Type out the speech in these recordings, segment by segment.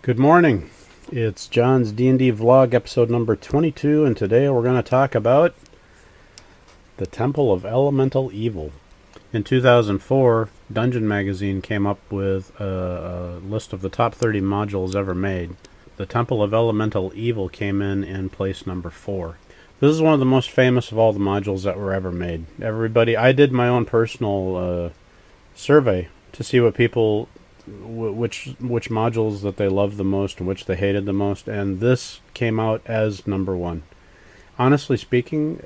Good morning. It's John's D&D vlog episode number 22, and today we're going to talk about the Temple of Elemental Evil. In 2004, Dungeon Magazine came up with a list of the top 30 modules ever made. The Temple of Elemental Evil came in place number 4. This is one of the most famous of all the modules that were ever made. I did my own personal survey to see what people which modules that they loved the most and which they hated the most, and this came out as number 1. Honestly speaking,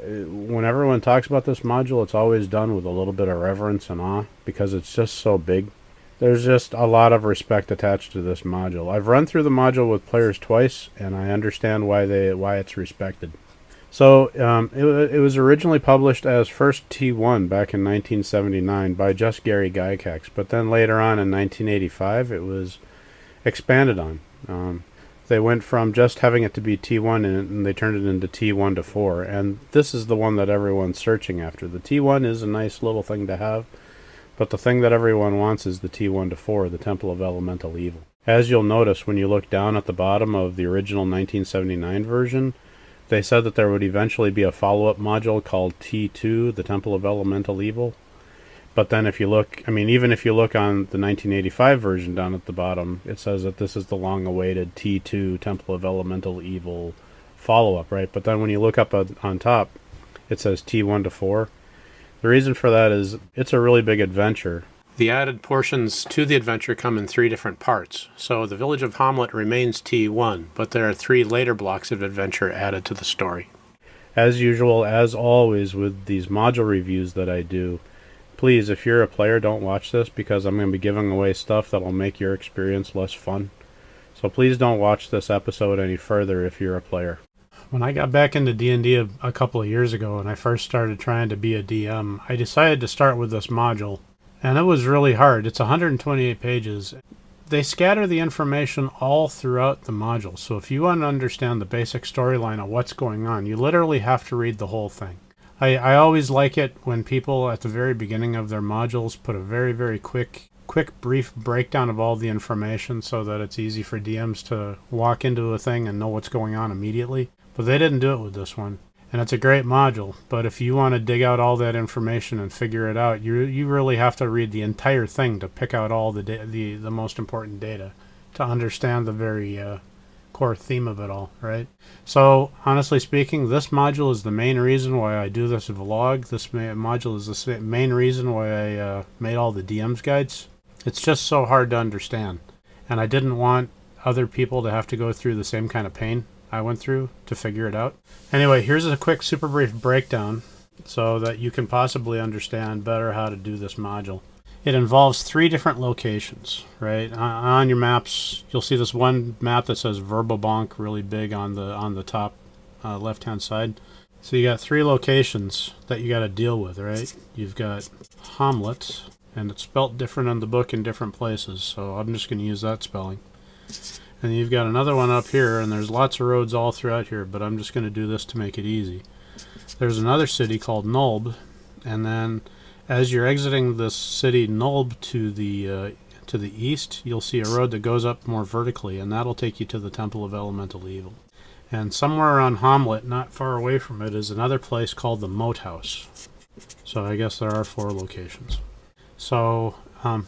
when everyone talks about this module, it's always done with a little bit of reverence and awe because it's just so big. There's just a lot of respect attached to this module. I've run through the module with players twice, and I understand why it's respected. So it was originally published as first T1 back in 1979 by just Gary Gygax, but then later on in 1985 it was expanded on. They went from just having it to be T1 and they turned it into T1-4, and this is the one that everyone's searching after. The T1 is a nice little thing to have, but the thing that everyone wants is the T1-4, the Temple of Elemental Evil. As you'll notice when you look down at the bottom of the original 1979 version, they said that there would eventually be a follow-up module called T2, the Temple of Elemental Evil. But then even if you look on the 1985 version down at the bottom, it says that this is the long-awaited T2, Temple of Elemental Evil follow-up, right? But then when you look up on top, it says T1-4. The reason for that is it's a really big adventure. The added portions to the adventure come in 3 different parts. So the village of Hamlet remains T1, but there are 3 later blocks of adventure added to the story. As usual, as always with these module reviews that I do, please, if you're a player, don't watch this because I'm going to be giving away stuff that'll make your experience less fun. So please don't watch this episode any further if you're a player. When I got back into D&D a couple of years ago and I first started trying to be a DM, I decided to start with this module. And it was really hard. It's 128 pages. They scatter the information all throughout the module. So if you want to understand the basic storyline of what's going on, you literally have to read the whole thing. I always like it when people at the very beginning of their modules put a very, very quick, brief breakdown of all the information so that it's easy for DMs to walk into a thing and know what's going on immediately. But they didn't do it with this one. And it's a great module, but if you want to dig out all that information and figure it out, you really have to read the entire thing to pick out all the most important data to understand the very core theme of it all, right? So, honestly speaking, this module is the main reason why I do this vlog. This module is the main reason why I made all the DM's guides. It's just so hard to understand, and I didn't want other people to have to go through the same kind of pain I went through to figure it out. Anyway, here's a quick super brief breakdown so that you can possibly understand better how to do this module. It involves 3 different locations, right? On your maps, you'll see this one map that says Verbobonk really big on the top left-hand side. So you got 3 locations that you got to deal with, right? You've got Hamlet, and it's spelt different in the book in different places, so I'm just going to use that spelling. And you've got another one up here, and there's lots of roads all throughout here, but I'm just going to do this to make it easy. There's another city called Nulb, and then as you're exiting this city Nulb to the east, you'll see a road that goes up more vertically, and that'll take you to the Temple of Elemental Evil. And somewhere around Hamlet, not far away from it, is another place called the Moat House. So I guess there are 4 locations. So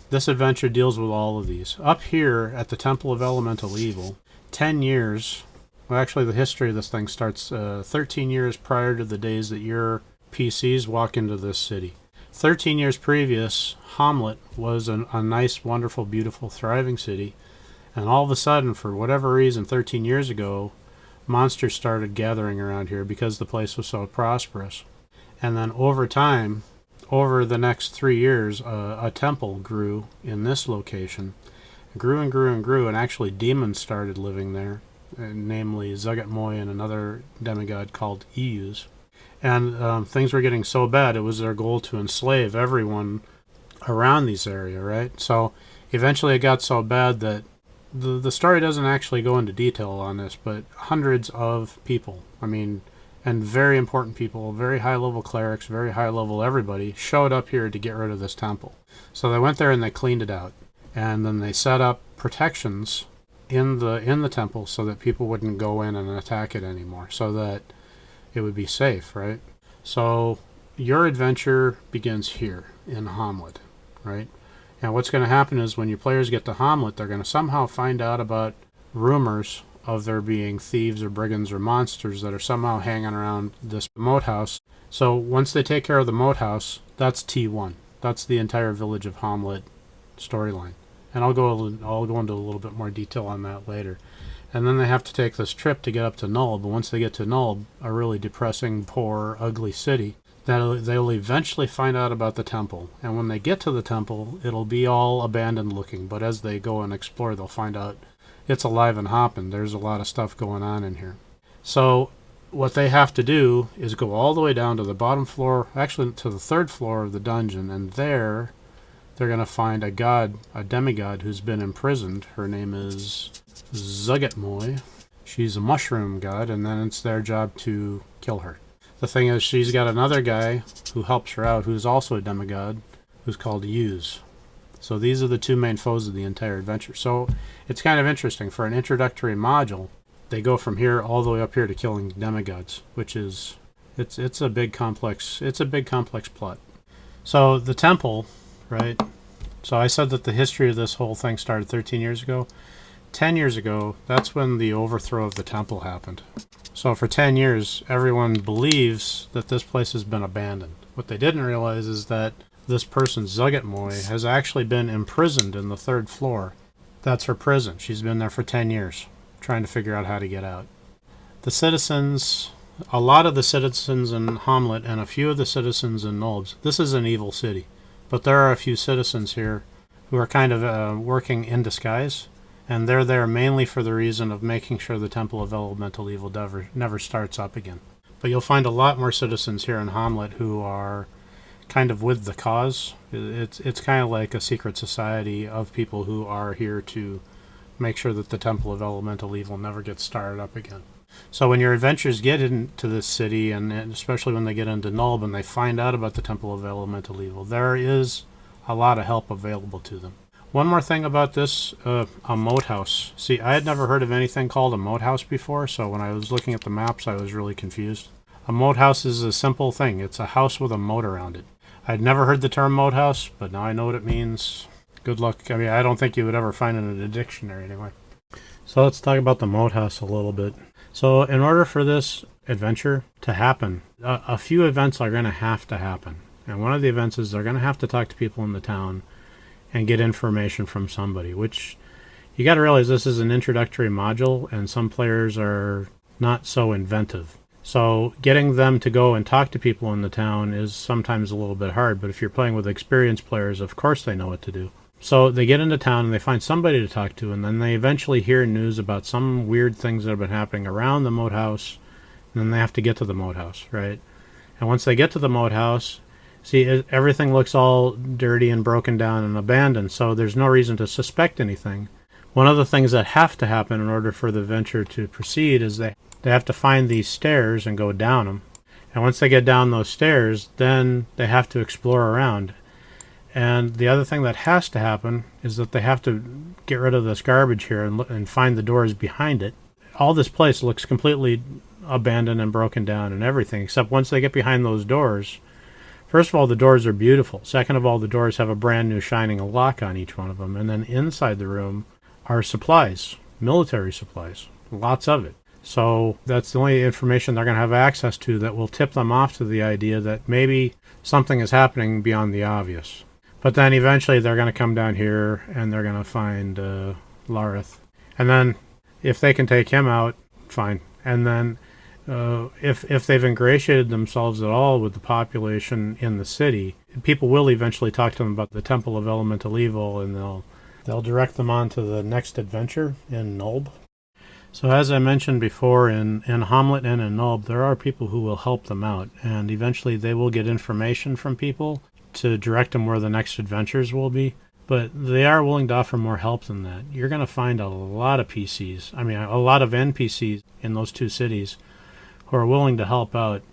this adventure deals with all of these. Up here at the Temple of Elemental Evil, 10 years, well actually the history of this thing starts 13 years prior to the days that your PCs walk into this city. 13 years previous, Hamlet was a nice, wonderful, beautiful, thriving city, and all of a sudden, for whatever reason, 13 years ago, monsters started gathering around here because the place was so prosperous. And then over time, over the next 3 years, a temple grew in this location. It grew and grew and grew, and actually demons started living there, namely Zagatmoy and another demigod called Eus. And things were getting so bad, it was their goal to enslave everyone around this area, right? So eventually it got so bad that the story doesn't actually go into detail on this, but hundreds of people, and very important people, very high-level clerics, very high-level everybody, showed up here to get rid of this temple. So they went there and they cleaned it out. And then they set up protections in the temple so that people wouldn't go in and attack it anymore, so that it would be safe, right? So your adventure begins here in Hamlet, right? And what's going to happen is when your players get to Hamlet, they're going to somehow find out about rumors of there being thieves or brigands or monsters that are somehow hanging around this Moat House. So once they take care of the Moat House, that's T1. That's the entire Village of Hamlet storyline. And I'll go into a little bit more detail on that later. And then they have to take this trip to get up to Nulb. But once they get to Nulb, a really depressing, poor, ugly city, they'll eventually find out about the temple. And when they get to the temple, it'll be all abandoned looking. But as they go and explore, they'll find out it's alive and hopping. There's a lot of stuff going on in here. So what they have to do is go all the way down to the bottom floor, actually to the third floor of the dungeon, and there they're going to find a god, a demigod who's been imprisoned. Her name is Zugetmoy. She's a mushroom god, and then it's their job to kill her. The thing is, she's got another guy who helps her out, who's also a demigod, who's called Use. So these are the two main foes of the entire adventure. So it's kind of interesting. For an introductory module, they go from here all the way up here to killing demigods, which is it's a big complex plot. So the temple, right? So I said that the history of this whole thing started 13 years ago. 10 years ago, that's when the overthrow of the temple happened. So for 10 years, everyone believes that this place has been abandoned. What they didn't realize is that this person, Zugetmoy, has actually been imprisoned in the third floor. That's her prison. She's been there for 10 years, trying to figure out how to get out. The citizens, a lot of the citizens in Hamlet and a few of the citizens in Nulbs, this is an evil city, but there are a few citizens here who are kind of working in disguise, and they're there mainly for the reason of making sure the Temple of Elemental Evil never starts up again. But you'll find a lot more citizens here in Hamlet who are kind of with the cause. It's kind of like a secret society of people who are here to make sure that the Temple of Elemental Evil never gets started up again. So when your adventurers get into this city, and especially when they get into Nulb and they find out about the Temple of Elemental Evil, there is a lot of help available to them. One more thing about this, a moat house. See, I had never heard of anything called a moat house before, so when I was looking at the maps, I was really confused. A moat house is a simple thing. It's a house with a moat around it. I'd never heard the term moat house, but now I know what it means. Good luck. I mean, I don't think you would ever find it in a dictionary anyway. So let's talk about the moat house a little bit. So in order for this adventure to happen, a few events are going to have to happen. And one of the events is they're going to have to talk to people in the town and get information from somebody, which you got to realize this is an introductory module, and some players are not so inventive. So getting them to go and talk to people in the town is sometimes a little bit hard, but if you're playing with experienced players, of course they know what to do. So they get into town and they find somebody to talk to, and then they eventually hear news about some weird things that have been happening around the Moat House, and then they have to get to the Moat House, right? And once they get to the Moat House, see, everything looks all dirty and broken down and abandoned, so there's no reason to suspect anything. One of the things that have to happen in order for the venture to proceed is they have to find these stairs and go down them. And once they get down those stairs, then they have to explore around. And the other thing that has to happen is that they have to get rid of this garbage here and find the doors behind it. All this place looks completely abandoned and broken down and everything, except once they get behind those doors, first of all, the doors are beautiful. Second of all, the doors have a brand new shining lock on each one of them. And then inside the room are supplies, military supplies, lots of it. So that's the only information they're going to have access to that will tip them off to the idea that maybe something is happening beyond the obvious. But then eventually they're going to come down here and they're going to find Lareth. And then if they can take him out, fine. And then if they've ingratiated themselves at all with the population in the city, people will eventually talk to them about the Temple of Elemental Evil, and they'll direct them on to the next adventure in Nulb. So as I mentioned before, in Hamlet and in Nulb, there are people who will help them out, and eventually they will get information from people to direct them where the next adventures will be. But they are willing to offer more help than that. You're going to find a lot of a lot of NPCs in those two cities who are willing to help out,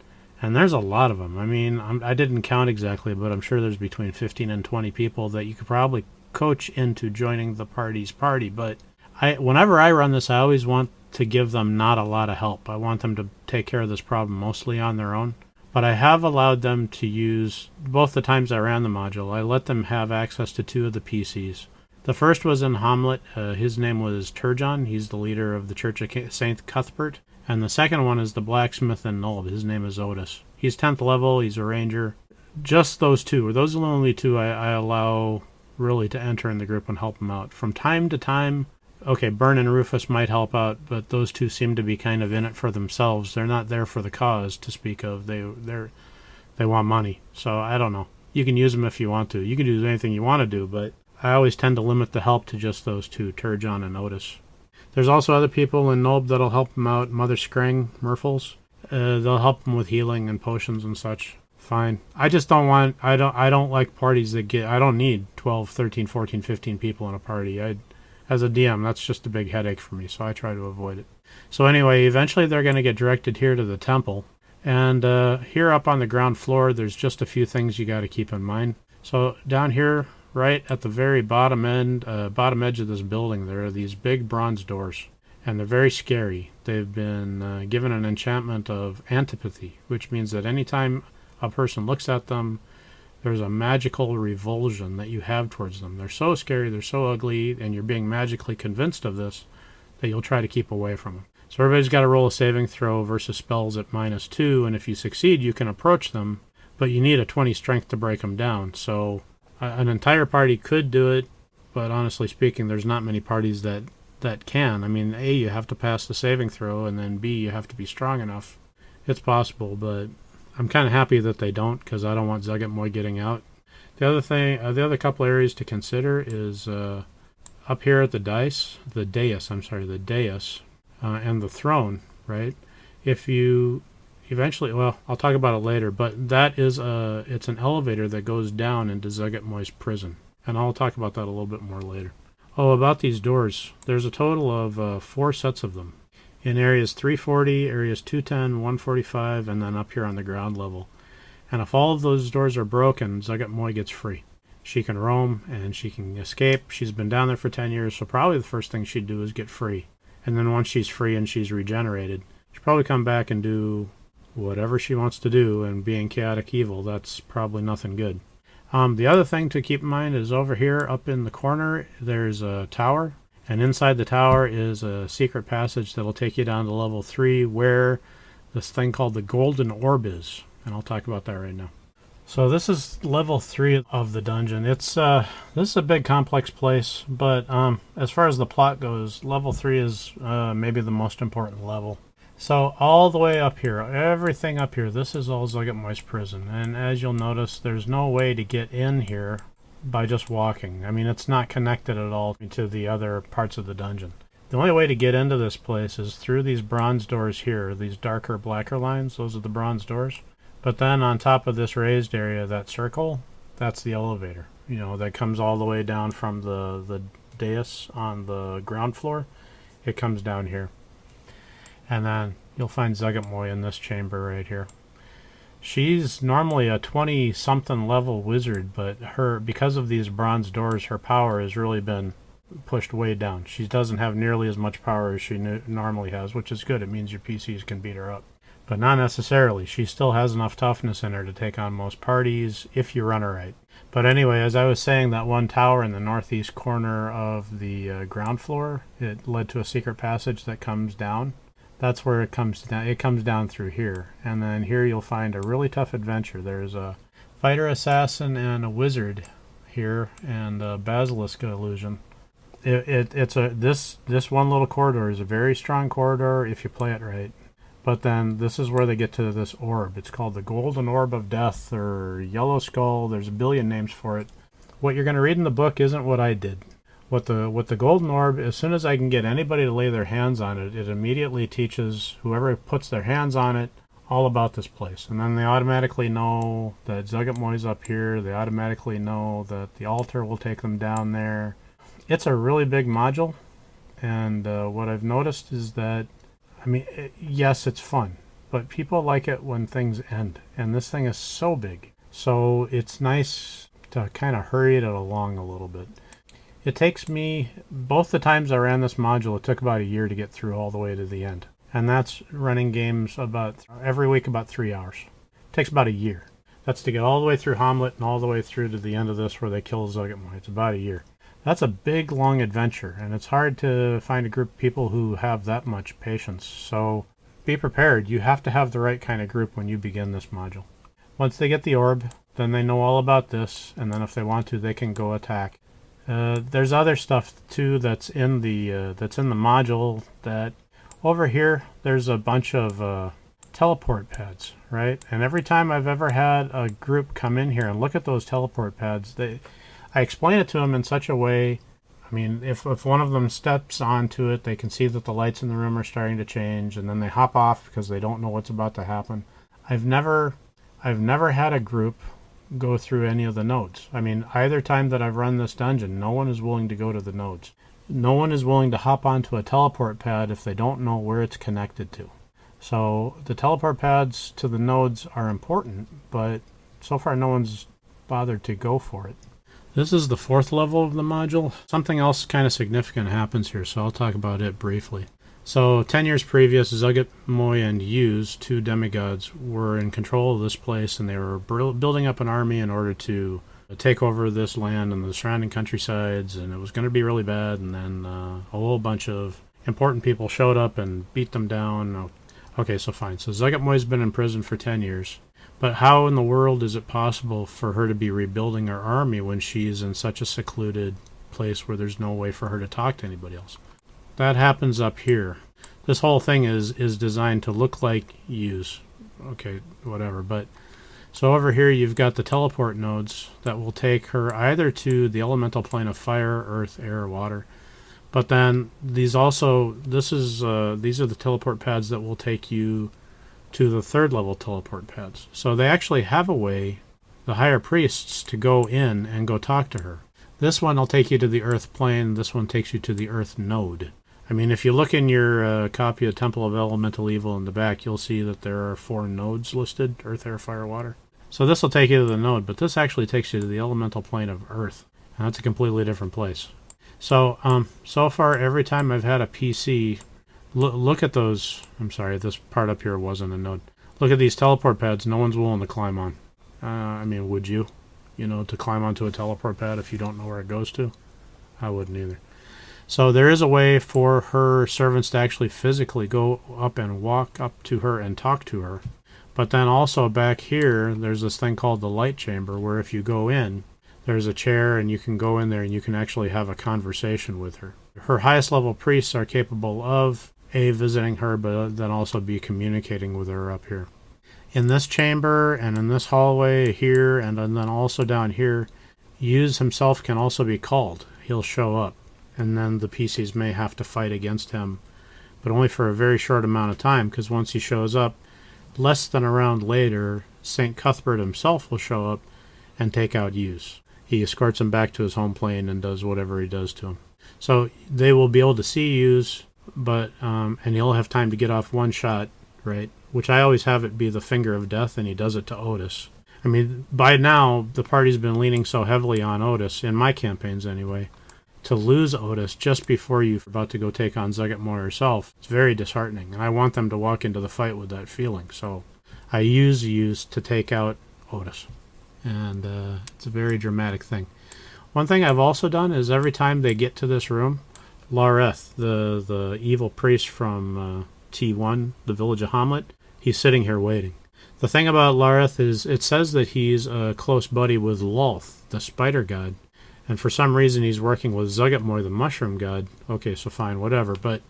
and there's a lot of them. I mean, I didn't count exactly, but I'm sure there's between 15 and 20 people that you could probably coach into joining the party. But Whenever I run this, I always want to give them not a lot of help. I want them to take care of this problem mostly on their own. But I have allowed them to use, both the times I ran the module, I let them have access to 2 of the PCs. The first was in Hamlet. His name was Turgon. He's the leader of the Church of St. Cuthbert. And the second one is the blacksmith in Nulb. His name is Otis. He's 10th level. He's a ranger. Just those 2, or those are the only 2 I allow really to enter in the group and help them out. From time to time, okay, Bern and Rufus might help out, but those 2 seem to be kind of in it for themselves. They're not there for the cause to speak of. They want money. So I don't know. You can use them if you want to. You can do anything you want to do, but I always tend to limit the help to just those 2, Turgon and Otis. There's also other people in Nulb that'll help them out. Mother Skring, Murphles. They'll help them with healing and potions and such. Fine. I just don't want, I don't like parties that I don't need 12, 13, 14, 15 people in a party. As a DM, that's just a big headache for me, so I try to avoid it. So anyway, eventually they're going to get directed here to the temple. And here up on the ground floor, there's just a few things you got to keep in mind. So down here, right at the very bottom edge of this building, there are these big bronze doors, and they're very scary. They've been given an enchantment of antipathy, which means that anytime a person looks at them, there's a magical revulsion that you have towards them. They're so scary, they're so ugly, and you're being magically convinced of this that you'll try to keep away from them. So everybody's got to roll a saving throw versus spells at -2, and if you succeed, you can approach them, but you need a 20 strength to break them down. So an entire party could do it, but honestly speaking, there's not many parties that can. I mean, A, you have to pass the saving throw, and then B, you have to be strong enough. It's possible, but I'm kind of happy that they don't, because I don't want Zuggtmoy getting out. The other couple areas to consider is up here at the dais, and the throne, right? If you eventually, well, I'll talk about it later, but that is it's an elevator that goes down into Zuggtmoy's prison, and I'll talk about that a little bit more later. Oh, about these doors, there's a total of 4 sets of them in areas 340, areas 210, 145, and then up here on the ground level. And if all of those doors are broken, Zuggtmoy gets free. She can roam and she can escape. She's been down there for 10 years, so probably the first thing she'd do is get free. And then once she's free and she's regenerated, she'll probably come back and do whatever she wants to do, and being chaotic evil, that's probably nothing good. The other thing to keep in mind is over here up in the corner, there's a tower, and inside the tower is a secret passage that'll take you down to level 3 where this thing called the Golden Orb is, and I'll talk about that right now. So this is level 3 of the dungeon. This is a big complex place, but as far as the plot goes, level 3 is maybe the most important level. So all the way up here, everything up here, this is all Zuggtmoy's prison. And as you'll notice, there's no way to get in here by just walking. I mean, it's not connected at all to the other parts of the dungeon. The only way to get into this place is through these bronze doors here, these darker, blacker lines. Those are the bronze doors. But then on top of this raised area, that circle, that's the elevator. You know, that comes all the way down from the dais on the ground floor. It comes down here. And then you'll find Zuggtmoy in this chamber right here. She's normally a 20-something level wizard, but because of these bronze doors, her power has really been pushed way down. She doesn't have nearly as much power as she normally has, which is good. It means your PCs can beat her up. But not necessarily. She still has enough toughness in her to take on most parties if you run her right. But anyway, as I was saying, that one tower in the northeast corner of the ground floor, it led to a secret passage that comes down. That's where it comes down. It comes down through here. And then here you'll find a really tough adventure. There's a fighter assassin and a wizard here, and a basilisk illusion. This one little corridor is a very strong corridor if you play it right. But then this is where they get to this orb. It's called the Golden Orb of Death, or Yellow Skull. There's a billion names for it. What you're going to read in the book isn't what I did. What the Golden Orb, as soon as I can get anybody to lay their hands on it, it immediately teaches whoever puts their hands on it all about this place. And then they automatically know that Zuggtmoy's up here. They automatically know that the altar will take them down there. It's a really big module. And what I've noticed is that, I mean, yes, it's fun, but people like it when things end. And this thing is so big. So it's nice to kind of hurry it along a little bit. It takes me, both the times I ran this module, it took about a year to get through all the way to the end. And that's running games about every week about 3 hours. It takes about a year. That's to get all the way through Hamlet and all the way through to the end of this where they kill Zuggtmoy. It's about a year. That's a big, long adventure, and it's hard to find a group of people who have that much patience. So be prepared. You have to have the right kind of group when you begin this module. Once they get the orb, then they know all about this, and then if they want to, they can go attack. There's other stuff too that's in the module. That over here there's a bunch of teleport pads, right? And every time I've ever had a group come in here and look at those teleport pads, I explain it to them in such a way. I mean, if one of them steps onto it, they can see that the lights in the room are starting to change, and then they hop off because they don't know what's about to happen. I've never had a group go through any of the nodes. I mean, either time that I've run this dungeon, no one is willing to go to the nodes. No one is willing to hop onto a teleport pad if they don't know where it's connected to. So the teleport pads to the nodes are important, but so far no one's bothered to go for it. This is the 4th level of the module. Something else kind of significant happens here, so I'll talk about it briefly. So 10 years previous, Zuggtmoy and Use, 2 demigods, were in control of this place, and they were building up an army in order to take over this land and the surrounding countrysides, and it was going to be really bad. And then a whole bunch of important people showed up and beat them down. Okay, so fine. So Zuggtmoy's been in prison for 10 years. But how in the world is it possible for her to be rebuilding her army when she's in such a secluded place where there's no way for her to talk to anybody else? That happens up here. This whole thing is designed to look like Use. Okay, whatever. But so over here you've got the teleport nodes that will take her either to the elemental plane of fire, earth, air, water. But then these are the teleport pads that will take you to the 3rd level teleport pads. So they actually have a way, the higher priests, to go in and go talk to her. This one will take you to the earth plane. This one takes you to the earth node. I mean, if you look in your copy of Temple of Elemental Evil in the back, you'll see that there are 4 nodes listed: earth, air, fire, water. So this will take you to the node, but this actually takes you to the elemental plane of earth. And that's a completely different place. So, so far, every time I've had a PC, look at those. I'm sorry, this part up here wasn't a node. Look at these teleport pads. No one's willing to climb on. I mean, would you? You know, to climb onto a teleport pad if you don't know where it goes to? I wouldn't either. So there is a way for her servants to actually physically go up and walk up to her and talk to her. But then also back here, there's this thing called the light chamber, where if you go in, there's a chair and you can go in there and you can actually have a conversation with her. Her highest level priests are capable of visiting her, but then also be communicating with her up here. In this chamber and in this hallway here and then also down here, Use himself can also be called. He'll show up, and then the PCs may have to fight against him, but only for a very short amount of time, because once he shows up, less than a round later, St. Cuthbert himself will show up and take out Use. He escorts him back to his home plane and does whatever he does to him. So they will be able to see Use, but and he'll have time to get off one shot, right? Which I always have it be the finger of death, and he does it to Otis. I mean, by now, the party's been leaning so heavily on Otis, in my campaigns anyway. To lose Otis just before you're about to go take on Zuggtmoy herself, it's very disheartening, and I want them to walk into the fight with that feeling. So I use to take out Otis, and it's a very dramatic thing. One thing I've also done is every time they get to this room, Lareth, the evil priest from T1, the village of Hamlet, he's sitting here waiting. The thing about Lareth is it says that he's a close buddy with Lolth, the spider god, and for some reason he's working with Zuggtmoy, the mushroom god. Okay, so fine, whatever. But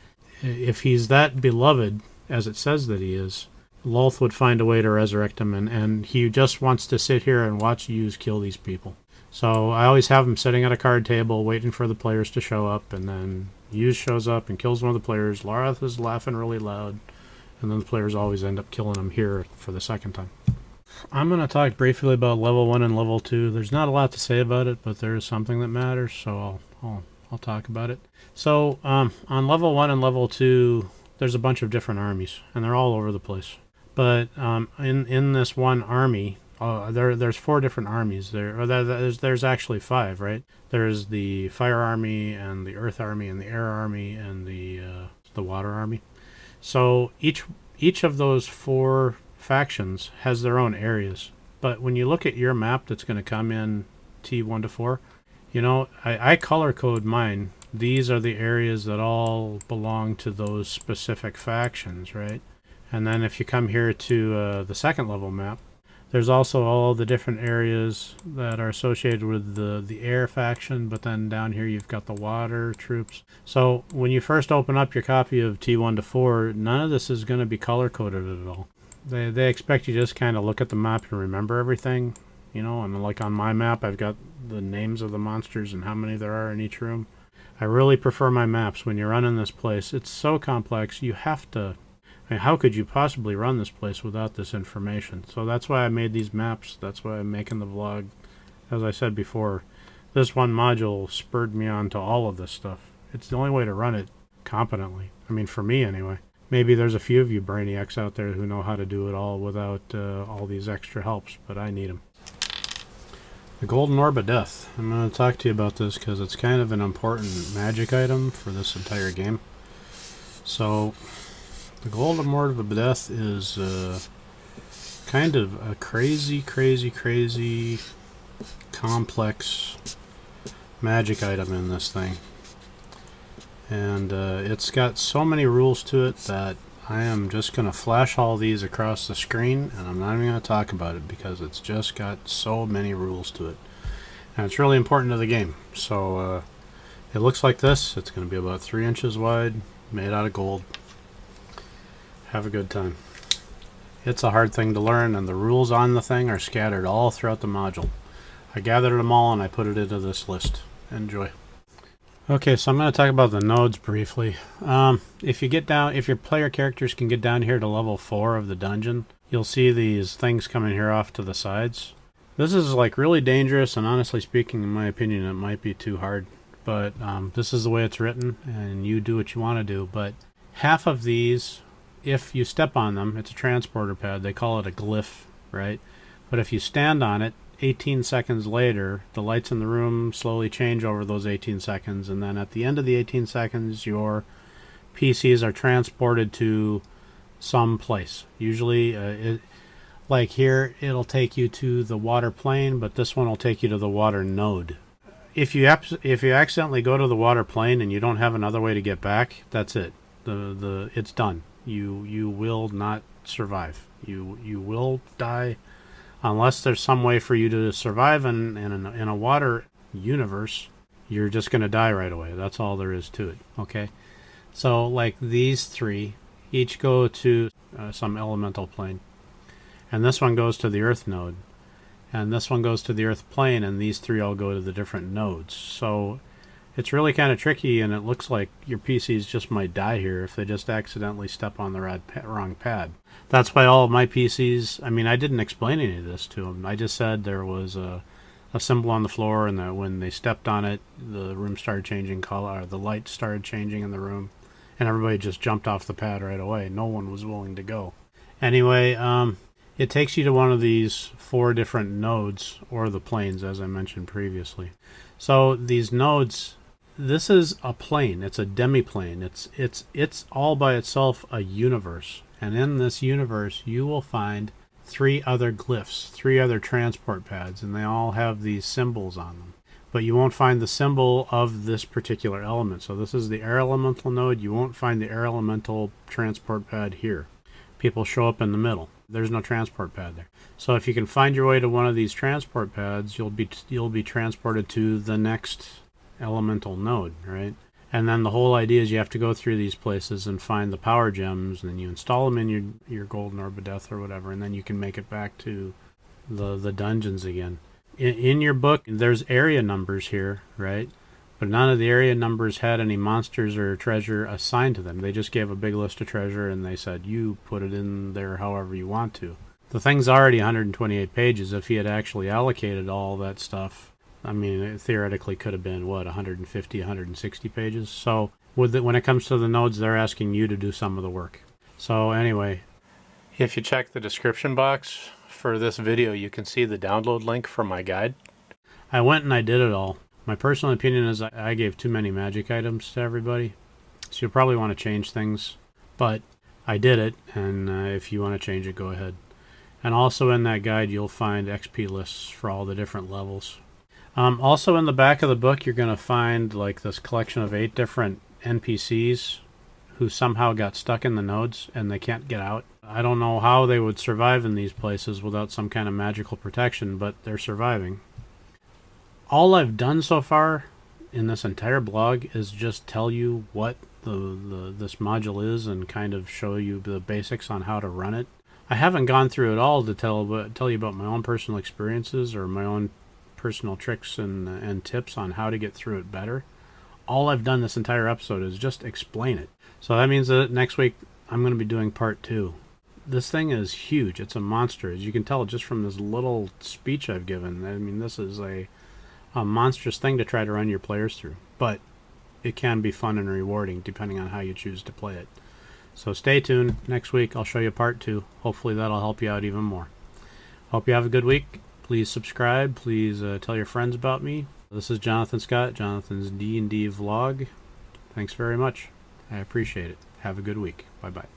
if he's that beloved, as it says that he is, Lolth would find a way to resurrect him, and he just wants to sit here and watch Use kill these people. So I always have him sitting at a card table waiting for the players to show up, and then Use shows up and kills one of the players. Lareth is laughing really loud, and then the players always end up killing him here for the second time. I'm going to talk briefly about level 1 and level 2. There's not a lot to say about it, but there is something that matters, so I'll talk about it. So on level 1 and level 2, there's a bunch of different armies, and they're all over the place. But in this one army, there's 4 different armies there. Or there's actually 5, right? There's the fire army and the earth army and the air army and the water army. So each of those 4 factions has their own areas. But when you look at your map that's going to come in T1-4, you know, I color code mine. These are the areas that all belong to those specific factions, right? And then if you come here to the second level map, there's also all the different areas that are associated with the air faction, but then down here you've got the water troops. So when you first open up your copy of T1-4, none of this is going to be color-coded at all. They expect you to just kind of look at the map and remember everything, you know, and like on my map I've got the names of the monsters and how many there are in each room. I really prefer my maps when you're running this place. It's so complex, you have to... I mean, how could you possibly run this place without this information? So that's why I made these maps. That's why I'm making the vlog. As I said before, this one module spurred me on to all of this stuff. It's the only way to run it competently. I mean, for me anyway. Maybe there's a few of you brainiacs out there who know how to do it all without all these extra helps, but I need them. The Golden Orb of Death. I'm going to talk to you about this because it's kind of an important magic item for this entire game. So... the Golden Orb of Death is kind of a crazy complex magic item in this thing. And it's got so many rules to it that I am just going to flash all these across the screen, and I'm not even going to talk about it because it's just got so many rules to it. And it's really important to the game. So it looks like this. It's going to be about 3 inches wide, made out of gold. Have a good time. It's a hard thing to learn, and the rules on the thing are scattered all throughout the module. I gathered them all and I put it into this list. Enjoy. Okay, so I'm going to talk about the nodes briefly. If your player characters can get down here to level 4 of the dungeon, you'll see these things coming here off to the sides. This is like really dangerous, and honestly speaking, in my opinion, it might be too hard. But this is the way it's written, and you do what you want to do. But half of these... if you step on them, it's a transporter pad. They call it a glyph, right? But if you stand on it, 18 seconds later, the lights in the room slowly change over those 18 seconds. And then at the end of the 18 seconds, your PCs are transported to some place. Usually, like here, it'll take you to the water plane, but this one will take you to the water node. If you accidentally go to the water plane and you don't have another way to get back, that's it. It's done. You will not survive. You will die unless there's some way for you to survive in a water universe. You're just going to die right away. That's all there is to it. Okay, so like these 3 each go to some elemental plane, and this one goes to the earth node, and this one goes to the earth plane, and these 3 all go to the different nodes. So it's really kind of tricky, and it looks like your PCs just might die here if they just accidentally step on the wrong pad. That's why all of my PCs, I mean, I didn't explain any of this to them. I just said there was a symbol on the floor, and that when they stepped on it, the room started changing color, or the light started changing in the room, and everybody just jumped off the pad right away. No one was willing to go. Anyway, it takes you to one of these 4 different nodes, or the planes, as I mentioned previously. So these nodes... this is a plane. It's a demi-plane. It's all by itself a universe. And in this universe, you will find 3 other glyphs, 3 other transport pads, and they all have these symbols on them. But you won't find the symbol of this particular element. So this is the air elemental node. You won't find the air elemental transport pad here. People show up in the middle. There's no transport pad there. So if you can find your way to one of these transport pads, you'll be transported to the next elemental node, right? And then the whole idea is you have to go through these places and find the power gems, and then you install them in your Golden Orb of Death or whatever, and then you can make it back to the dungeons again. In your book, there's area numbers here, right? But none of the area numbers had any monsters or treasure assigned to them. They just gave a big list of treasure, and they said, you put it in there however you want to. The thing's already 128 pages. If he had actually allocated all that stuff, I mean, it theoretically could have been, 150, 160 pages? So when it comes to the nodes, they're asking you to do some of the work. So anyway, if you check the description box for this video, you can see the download link for my guide. I went and I did it all. My personal opinion is I gave too many magic items to everybody, so you'll probably want to change things, but I did it, and if you want to change it, go ahead. And also in that guide, you'll find XP lists for all the different levels. Also in the back of the book, you're going to find like this collection of 8 different NPCs who somehow got stuck in the nodes and they can't get out. I don't know how they would survive in these places without some kind of magical protection, but they're surviving. All I've done so far in this entire blog is just tell you what this module is and kind of show you the basics on how to run it. I haven't gone through it all to tell you about my own personal experiences or my own personal tricks and tips on how to get through it better. All I've done this entire episode is just explain it. So that means that next week I'm going to be doing part 2. This thing is huge. It's a monster, as you can tell just from this little speech I've given. I mean, this is a monstrous thing to try to run your players through, but it can be fun and rewarding depending on how you choose to play it. So stay tuned. Next week I'll show you part 2. Hopefully that'll help you out even more. Hope you have a good week. Please subscribe. Please tell your friends about me. This is Jonathan Scott, Jonathan's D&D vlog. Thanks very much. I appreciate it. Have a good week. Bye-bye.